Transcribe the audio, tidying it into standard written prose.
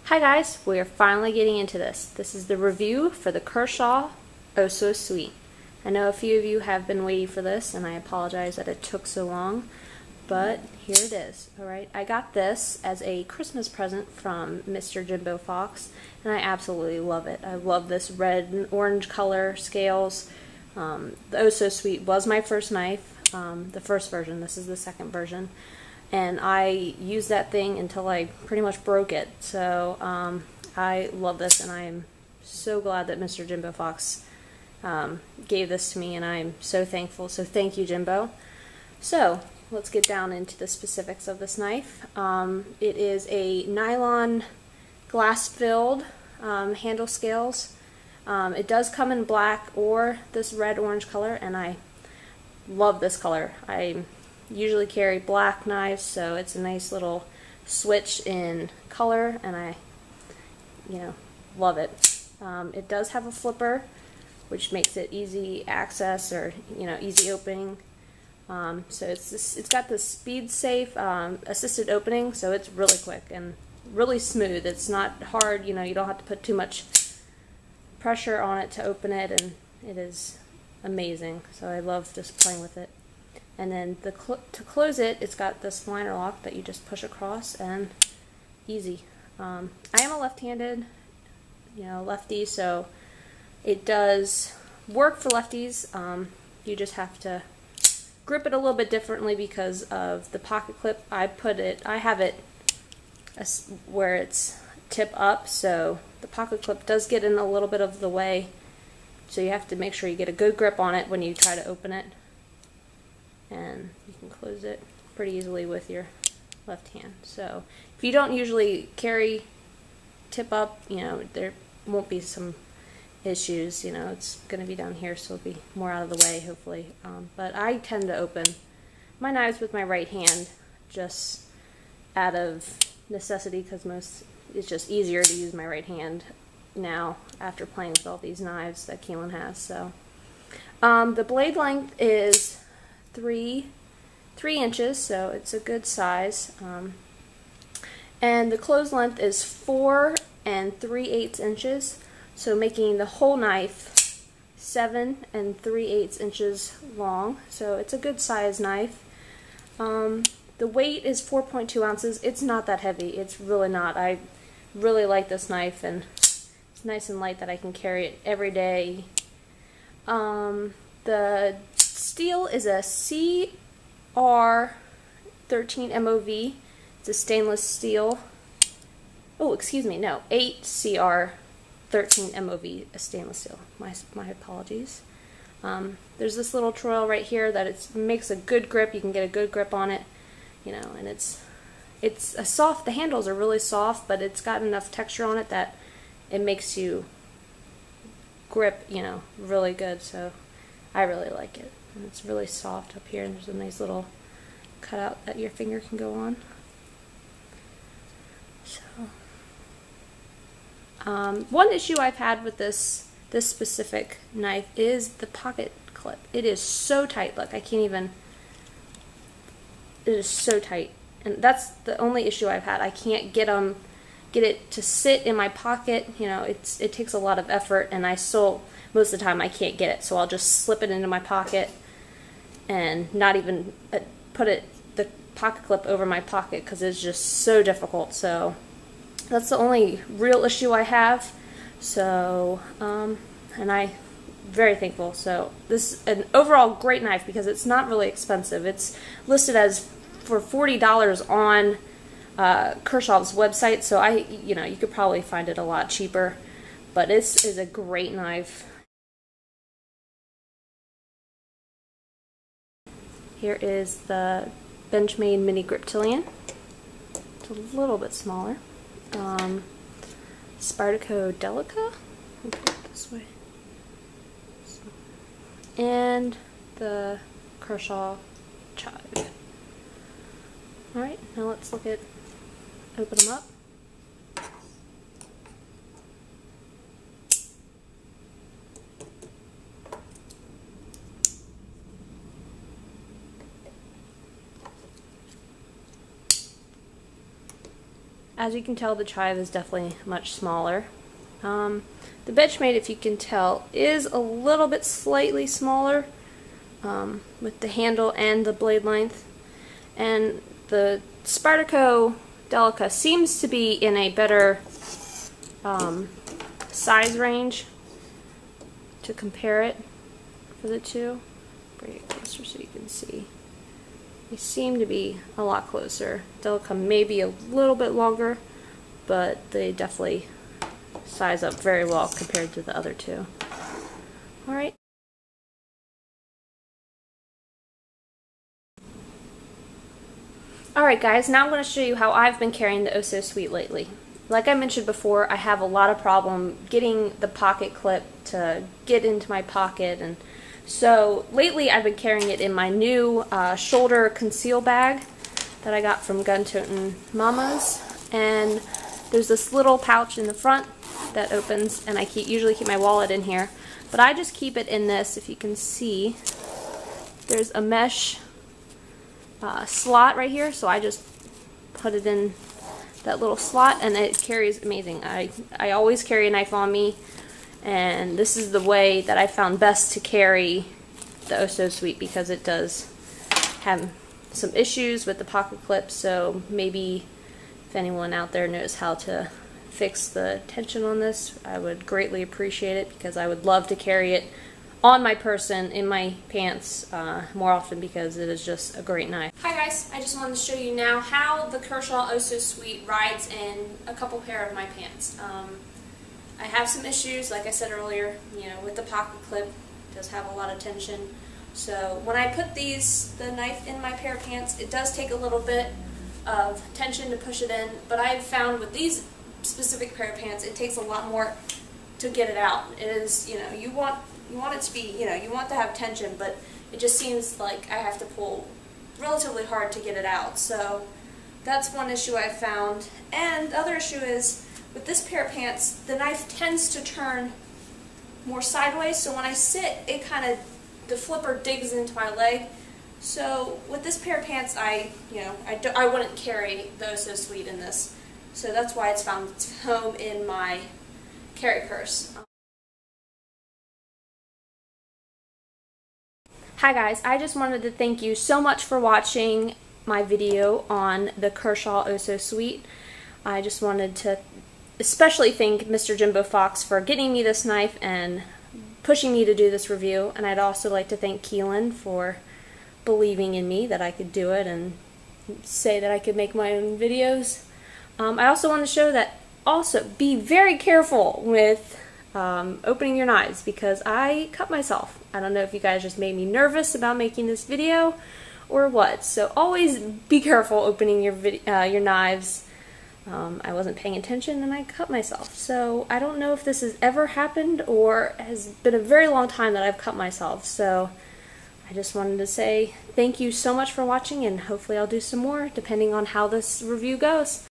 Hi guys, we are finally getting into this. This is the review for the Kershaw OSO Sweet. I know a few of you have been waiting for this, and I apologize that it took so long, but here it is. Alright, I got this as a Christmas present from Mr. Jimbofox, and I absolutely love it. I love this red and orange color scales. The OSO Sweet was my first knife, the first version. This is the second version. And I used that thing until I pretty much broke it. So I love this, and I am so glad that Mr. Jimbofox gave this to me, and I'm so thankful. So thank you, Jimbo. So let's get down into the specifics of this knife. It is a nylon glass-filled handle scales. It does come in black or this red-orange color, and I love this color. I usually carry black knives, so it's a nice little switch in color, and I love it. It does have a flipper, which makes it easy access, or easy opening. So it's got the speed safe assisted opening, so it's really quick and really smooth. It's not hard, you don't have to put too much pressure on it to open it, and it is amazing. So I love just playing with it. And then to close it, it's got this liner lock that you just push across, and easy. I am a left-handed, lefty, so it does work for lefties. You just have to grip it a little bit differently because of the pocket clip. I have it where it's tip up, so the pocket clip does get in a little bit of the way. So you have to make sure you get a good grip on it when you try to open it. And you can close it pretty easily with your left hand. So if you don't usually carry tip up, there won't be some issues. It's going to be down here, so it'll be more out of the way, hopefully. But I tend to open my knives with my right hand just out of necessity, because it's just easier to use my right hand now after playing with all these knives that Keelan has. So the blade length is 3 inches, so it's a good size. And the close length is 4 3/8 inches, so making the whole knife 7 3/8 inches long. So it's a good size knife. The weight is 4.2 ounces. It's not that heavy. It's really not. I really like this knife, and it's nice and light that I can carry it every day. The steel is a CR13 MOV. It's a stainless steel. Oh, excuse me, no, 8 CR13 MOV, a stainless steel. My apologies. There's this little trail right here that it makes a good grip. You can get a good grip on it, and it's a soft. The handles are really soft, but it's got enough texture on it that it makes you grip, really good. So I really like it. And it's really soft up here, and there's a nice little cutout that your finger can go on. So, one issue I've had with this specific knife is the pocket clip. It is so tight. Look, I can't even. It is so tight, and that's the only issue I've had. I can't get it to sit in my pocket. It takes a lot of effort, and most of the time I can't get it, so I'll just slip it into my pocket and not even put the pocket clip over my pocket, because it's just so difficult. So that's the only real issue I have. So and I'm very thankful. So this is an overall great knife because it's not really expensive. It's listed as for $40 on Kershaw's website, so you could probably find it a lot cheaper, but this is a great knife. Here is the Benchmade Mini Griptilian. It's a little bit smaller. Spyderco Delica. I'll put it this way. And the Kershaw Chive. Alright, now let's open them up. As you can tell, the chive is definitely much smaller. The Benchmade, if you can tell, is a little bit slightly smaller with the handle and the blade length. And the Spyderco Delica seems to be in a better size range to compare it for the two. Bring it closer so you can see. They seem to be a lot closer. Delica may be a little bit longer, but they definitely size up very well compared to the other two. Alright. Alright guys, now I'm going to show you how I've been carrying the OSO Sweet lately. Like I mentioned before, I have a lot of problem getting the pocket clip to get into my pocket, and so lately I've been carrying it in my new shoulder conceal bag that I got from Gun Totin' Mamas, and there's this little pouch in the front that opens, and I usually keep my wallet in here, but I just keep it in this. If you can see, there's a mesh slot right here, so I just put it in that little slot, and it carries amazing. I always carry a knife on me, and this is the way that I found best to carry the OSO Sweet, because it does have some issues with the pocket clip, so maybe if anyone out there knows how to fix the tension on this, I would greatly appreciate it, because I would love to carry it on my person, in my pants, more often, because it is just a great knife. Hi guys, I just wanted to show you now how the Kershaw OSO Sweet rides in a couple pair of my pants. I have some issues, like I said earlier, with the pocket clip. It does have a lot of tension. So when I put the knife in my pair of pants, it does take a little bit of tension to push it in, but I've found with these specific pair of pants, it takes a lot more to get it out. It is, you want it to be, you want to have tension, but it just seems like I have to pull relatively hard to get it out. So that's one issue I've found. And the other issue is, with this pair of pants, the knife tends to turn more sideways, so when I sit, the flipper digs into my leg. So with this pair of pants, I wouldn't carry the OSO Sweet in this. So that's why it's found its home in my carry purse. Hi guys, I just wanted to thank you so much for watching my video on the Kershaw OSO Sweet. I just wanted to especially thank Mr. Jimbofox for getting me this knife and pushing me to do this review, and I'd also like to thank Keelan for believing in me that I could do it and say that I could make my own videos. I also want to show that be very careful with opening your knives, because I cut myself. I don't know if you guys just made me nervous about making this video or what, so always be careful opening your knives. I wasn't paying attention and I cut myself. So I don't know if this has ever happened, or has been a very long time that I've cut myself. So I just wanted to say thank you so much for watching, and hopefully I'll do some more depending on how this review goes.